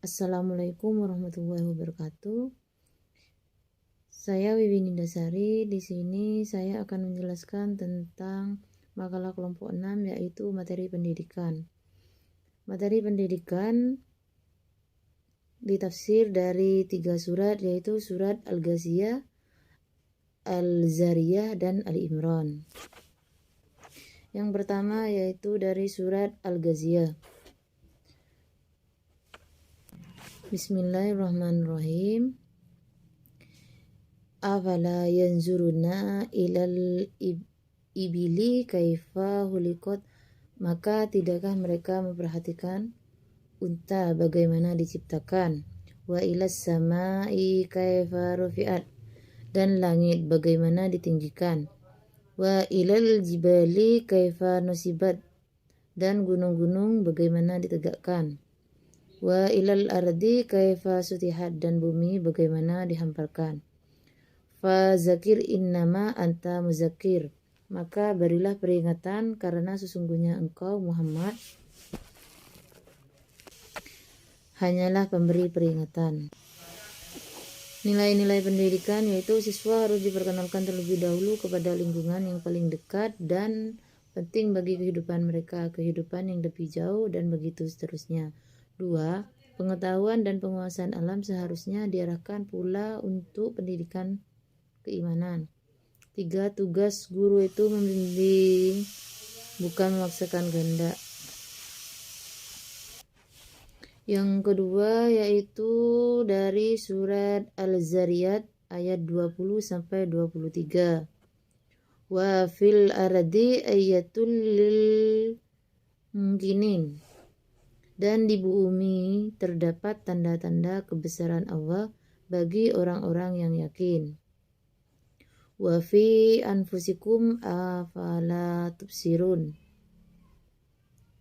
Assalamualaikum warahmatullahi wabarakatuh. Saya Wiwi Nindasari. Di sini saya akan menjelaskan tentang makalah kelompok 6, yaitu materi pendidikan. Materi pendidikan ditafsir dari 3 surat, yaitu surat Al-Ghashiyah, Al-Zariyah, dan Al-Imran. Yang pertama yaitu dari surat Al-Ghashiyah. Bismillahirrahmanirrahim. Afala yanzuruna ilal ibili kaifa hulikot, maka tidakkah mereka memperhatikan unta bagaimana diciptakan, wa ilas samai kaifa rufi'at, dan langit bagaimana ditinggikan, wa ilal jibali kaifa nusibat, dan gunung-gunung bagaimana ditegakkan, wa ilal ardi kaifa sutihat, dan bumi bagaimana dihamparkan. Fa zakir innama anta muzakir, maka berilah peringatan karena sesungguhnya engkau Muhammad hanyalah pemberi peringatan. Nilai-nilai pendidikan yaitu siswa harus diperkenalkan terlebih dahulu kepada lingkungan yang paling dekat dan penting bagi kehidupan mereka, kehidupan yang lebih jauh, dan begitu seterusnya. 2. Pengetahuan dan penguasaan alam seharusnya diarahkan pula untuk pendidikan keimanan. 3. Tugas guru itu membimbing, bukan memaksakan kehendak. Yang kedua yaitu dari surat Al-Zariyat ayat 20-23. Wa fil ardi ayatul lil mungkinin, dan di bumi terdapat tanda-tanda kebesaran Allah bagi orang-orang yang yakin. Wa fi anfusikum afala tubsirun,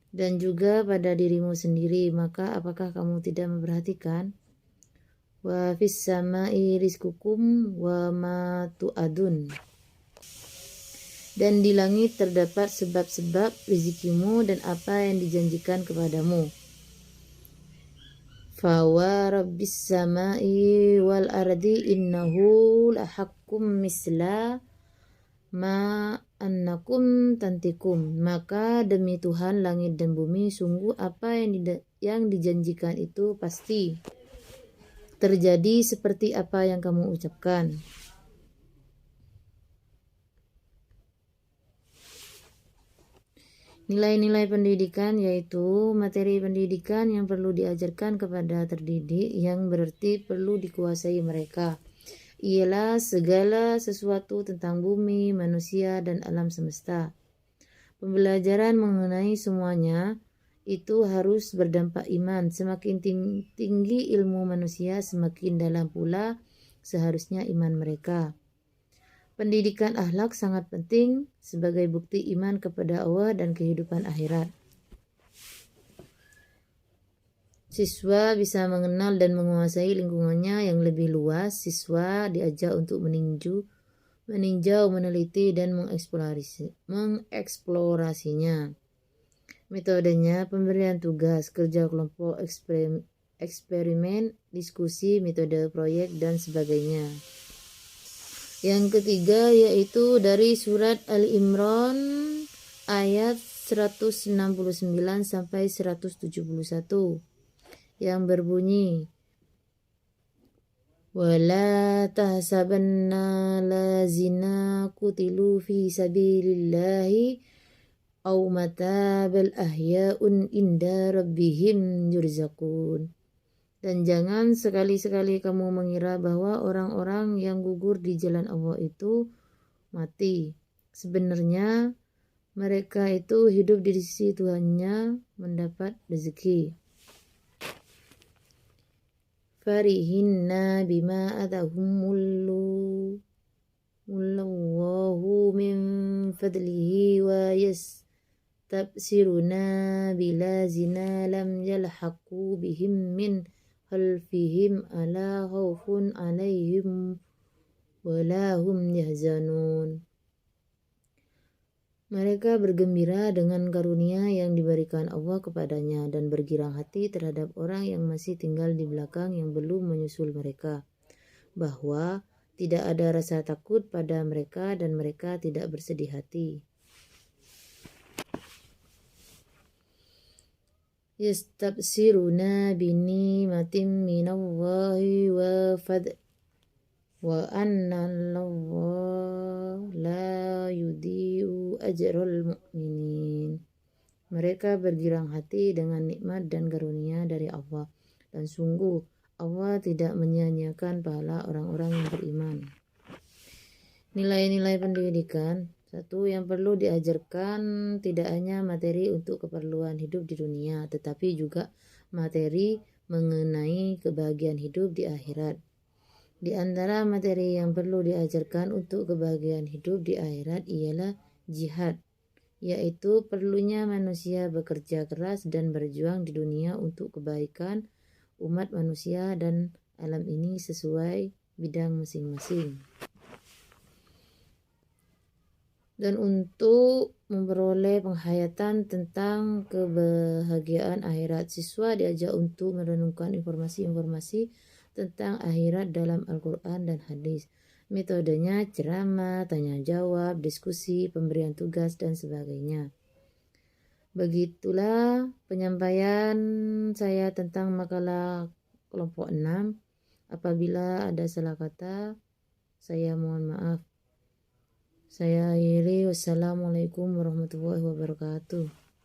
dan juga pada dirimu sendiri, maka apakah kamu tidak memperhatikan? Wa fis samai rizqukum wa ma tu'adun, dan di langit terdapat sebab-sebab rezekimu dan apa yang dijanjikan kepadamu. Fa wa rabbis samai wal ardi innahu lahakkum misla ma annakum tantikum, maka demi Tuhan langit dan bumi, sungguh apa yang dijanjikan itu pasti terjadi seperti apa yang kamu ucapkan. Nilai-nilai pendidikan yaitu materi pendidikan yang perlu diajarkan kepada terdidik, yang berarti perlu dikuasai mereka, ialah segala sesuatu tentang bumi, manusia, dan alam semesta. Pembelajaran mengenai semuanya itu harus berdampak iman. Semakin tinggi ilmu manusia, semakin dalam pula seharusnya iman mereka. Pendidikan akhlak sangat penting sebagai bukti iman kepada Allah dan kehidupan akhirat. Siswa bisa mengenal dan menguasai lingkungannya yang lebih luas. Siswa diajak untuk meninjau, meneliti, dan mengeksplorasinya. Metodenya: pemberian tugas, kerja kelompok, eksperimen, diskusi, metode proyek, dan sebagainya. Yang ketiga yaitu dari surat Al-Imran ayat 169 sampai 171 yang berbunyi, wala tahsabanna lazina kutilu fi sabilillahi aw mata bal ahya'un inda rabbihim yurzaqun, dan jangan sekali-sekali kamu mengira bahwa orang-orang yang gugur di jalan Allah itu mati. Sebenarnya mereka itu hidup di sisi Tuhannya mendapat rezeki. Farihinna bima atahumullahu min fadlihi wa yastabsiruna bilazina lam yalhaqu bihim min khalfihim ala khaufun alaihim wala hum yahzanun. Mereka bergembira dengan karunia yang diberikan Allah kepadanya dan bergirang hati terhadap orang yang masih tinggal di belakang yang belum menyusul mereka, bahwa tidak ada rasa takut pada mereka dan mereka tidak bersedih hati. Yastabsiruna bini'matin minallahi wa fadl wa anna Allah la yudhi'u ajral mu'minin. Mereka bergirang hati dengan nikmat dan karunia dari Allah, dan sungguh Allah tidak menyia-nyiakan pahala orang-orang yang beriman. Nilai-nilai pendidikan. 1. Yang perlu diajarkan tidak hanya materi untuk keperluan hidup di dunia, tetapi juga materi mengenai kebahagiaan hidup di akhirat. Di antara materi yang perlu diajarkan untuk kebahagiaan hidup di akhirat ialah jihad, yaitu perlunya manusia bekerja keras dan berjuang di dunia untuk kebaikan umat manusia dan alam ini sesuai bidang masing-masing. Dan untuk memperoleh penghayatan tentang kebahagiaan akhirat, siswa diajak untuk merenungkan informasi-informasi tentang akhirat dalam Al-Quran dan hadis. Metodenya ceramah, tanya jawab, diskusi, pemberian tugas, dan sebagainya. Begitulah penyampaian saya tentang makalah kelompok 6. Apabila ada salah kata, saya mohon maaf. Saya akhiri, wassalamualaikum warahmatullahi wabarakatuh.